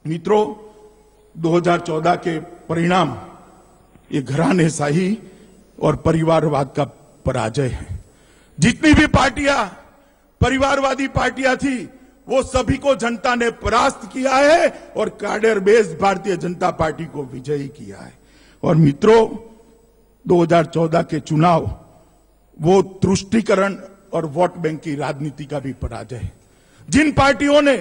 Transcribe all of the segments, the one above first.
मित्रों, 2014 के परिणाम ये घरानेशाही और परिवारवाद का पराजय है। जितनी भी पार्टियां परिवारवादी पार्टियां थी वो सभी को जनता ने परास्त किया है और cadre based Bharatiya Janata party को विजयी किया है। और मित्रों, 2014 के चुनाव वो तुष्टीकरण और वोट बैंक की राजनीति का भी पराजय है। जिन पार्टियों ने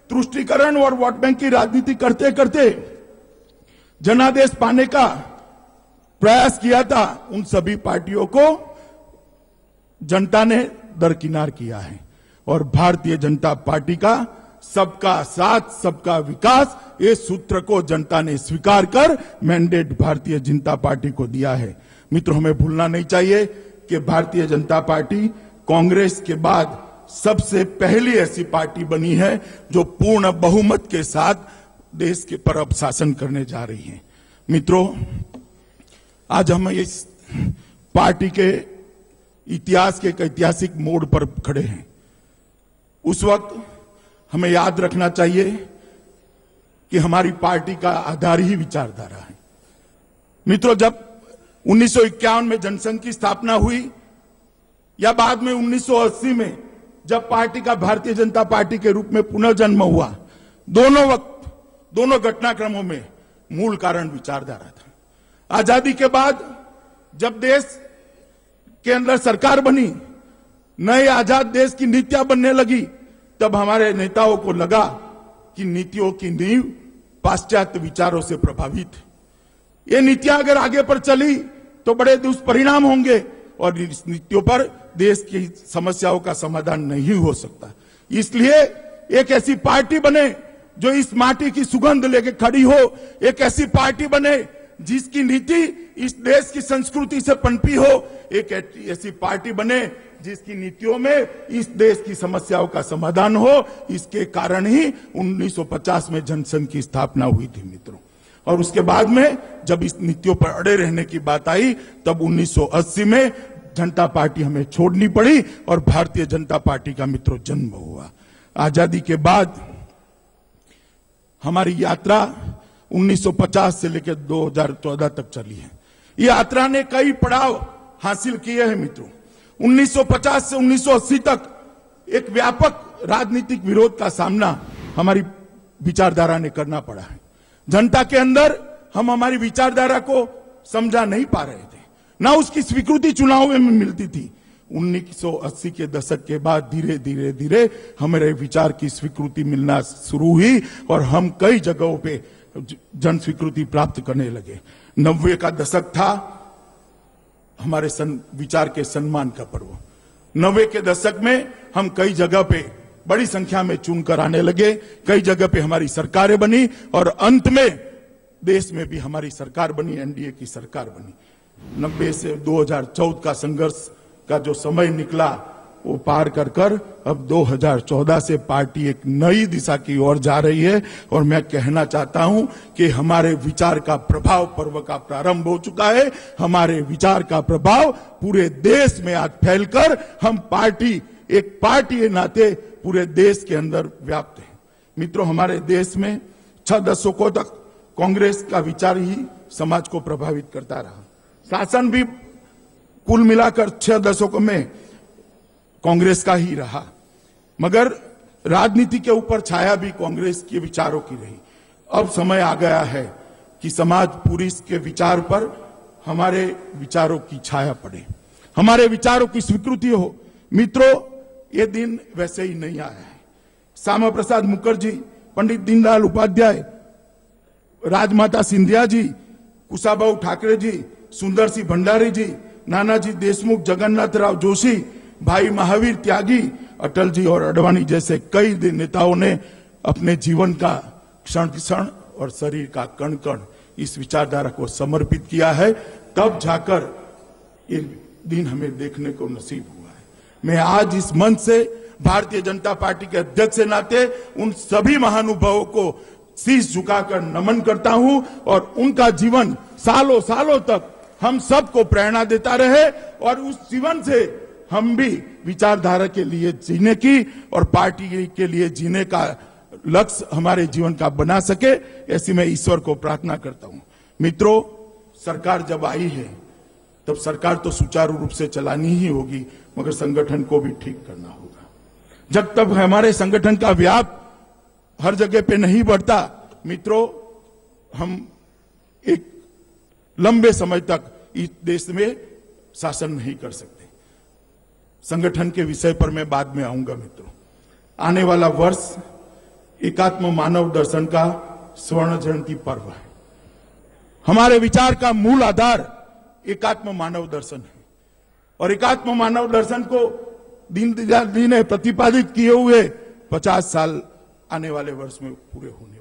तुष्टीकरण और वोट बैंक की राजनीति करते करते जनादेश पाने का प्रयास किया था, उन सभी पार्टियों को जनता ने दरकिनार किया है। और भारतीय जनता पार्टी का सबका साथ सबका विकास ये सूत्र को जनता ने स्वीकार कर मैंडेट भारतीय जनता पार्टी को दिया है। मित्रों, हमें भूलना नहीं चाहिए कि भारतीय जनता पार्टी कांग्रेस के बाद सबसे पहली ऐसी पार्टी बनी है जो पूर्ण बहुमत के साथ देश के पर अब शासन करने जा रही है। मित्रों, आज हम इस पार्टी के इतिहास के एक ऐतिहासिक मोड़ पर खड़े हैं। उस वक्त हमें याद रखना चाहिए कि हमारी पार्टी का आधार ही विचारधारा है। मित्रों, जब 1951 में जनसंघ की स्थापना हुई या बाद में 1980 में जब पार्टी का भारतीय जनता पार्टी के रूप में पुनर्जन्म हुआ, दोनों घटनाक्रमों में मूल कारण विचारधारा था। आजादी के बाद जब देश के अंदर सरकार बनी, नए आजाद देश की नीतियां बनने लगी, तब हमारे नेताओं को लगा कि नीतियों की नींव पाश्चात्य विचारों से प्रभावित है। ये नीतियां अगर आगे पर चली तो बड़े दुष्परिणाम होंगे और इस नीतियों पर देश की समस्याओं का समाधान नहीं हो सकता। इसलिए एक ऐसी पार्टी बने जो इस माटी की सुगंध लेके खड़ी हो, एक ऐसी पार्टी बने जिसकी नीति इस देश की संस्कृति से पनपी हो, एक ऐसी पार्टी बने जिसकी नीतियों में इस देश की समस्याओं का समाधान हो। इसके कारण ही 1950 में जनसंघ की स्थापना हुई थी मित्रों। और उसके बाद में जब इस नीतियों पर अड़े रहने की बात आई, तब 1980 में जनता पार्टी हमें छोड़नी पड़ी और भारतीय जनता पार्टी का मित्रों जन्म हुआ। आजादी के बाद हमारी यात्रा 1950 से लेकर 2014 तक चली है। ये यात्रा ने कई पड़ाव हासिल किए हैं मित्रों। 1950 से 1980 तक एक व्यापक राजनीतिक विरोध का सामना हमारी विचारधारा ने करना पड़ा है। जनता के अंदर हम हमारी विचारधारा को समझा नहीं पा रहे थे, ना उसकी स्वीकृति चुनाव में मिलती थी। 1980 के दशक के बाद धीरे धीरे हमारे विचार की स्वीकृति मिलना शुरू हुई और हम कई जगहों पे जन स्वीकृति प्राप्त करने लगे। 90 का दशक था हमारे विचार के सम्मान का पर्व। 90 के दशक में हम कई जगह पे बड़ी संख्या में चुनकर आने लगे, कई जगह पे हमारी सरकारें बनी और अंत में देश में भी हमारी सरकार बनी, एनडीए की सरकार बनी। 90 से 2014 का संघर्ष का जो समय निकला वो पार कर अब 2014 से पार्टी एक नई दिशा की ओर जा रही है। और मैं कहना चाहता हूं कि हमारे विचार का प्रभाव पर्व का प्रारंभ हो चुका है। हमारे विचार का प्रभाव पूरे देश में आज फैलकर हम एक पार्टी के नाते पूरे देश के अंदर व्याप्त है। मित्रों, हमारे देश में 6 दशकों तक कांग्रेस का विचार ही समाज को प्रभावित करता रहा। शासन भी कुल मिलाकर 6 दशकों में कांग्रेस का ही रहा, मगर राजनीति के ऊपर छाया भी कांग्रेस के विचारों की रही। अब समय आ गया है कि समाज पूरी के विचार पर हमारे विचारों की छाया पड़े, हमारे विचारों की स्वीकृति हो। मित्रों, ये दिन वैसे ही नहीं आया है। श्यामा प्रसाद मुखर्जी, पंडित दीनदयाल उपाध्याय, राजमाता सिंधिया जी, कुशाभाऊ ठाकरे जी, सुंदर सिंह भंडारी जी, नानाजी देशमुख, जगन्नाथ राव जोशी, भाई महावीर त्यागी, अटल जी और अडवाणी जैसे कई नेताओं ने अपने जीवन का क्षण क्षण और शरीर का कण कण इस विचारधारा को समर्पित किया है। तब जाकर ये दिन हमें देखने को नसीब हुआ है। मैं आज इस मंच से भारतीय जनता पार्टी के अध्यक्ष के नाते उन सभी महानुभावों को शीश झुकाकर नमन करता हूं और उनका जीवन सालों सालों तक हम सबको प्रेरणा देता रहे और उस जीवन से हम भी विचारधारा के लिए जीने की और पार्टी के लिए जीने का लक्ष्य हमारे जीवन का बना सके, ऐसी मैं ईश्वर को प्रार्थना करता हूं। मित्रों, सरकार जब आई है तब सरकार तो सुचारू रूप से चलानी ही होगी, मगर संगठन को भी ठीक करना होगा। जब तक हमारे संगठन का व्याप हर जगह पे नहीं बढ़ता, मित्रों, हम एक लंबे समय तक इस देश में शासन नहीं कर सकते। संगठन के विषय पर मैं बाद में आऊंगा। मित्रों, आने वाला वर्ष एकात्म मानव दर्शन का स्वर्ण जयंती पर्व है। हमारे विचार का मूल आधार एकात्म मानव दर्शन है और एकात्म मानव दर्शन को दीनदयाल जी ने प्रतिपादित किए हुए 50 साल आने वाले वर्ष में पूरे होने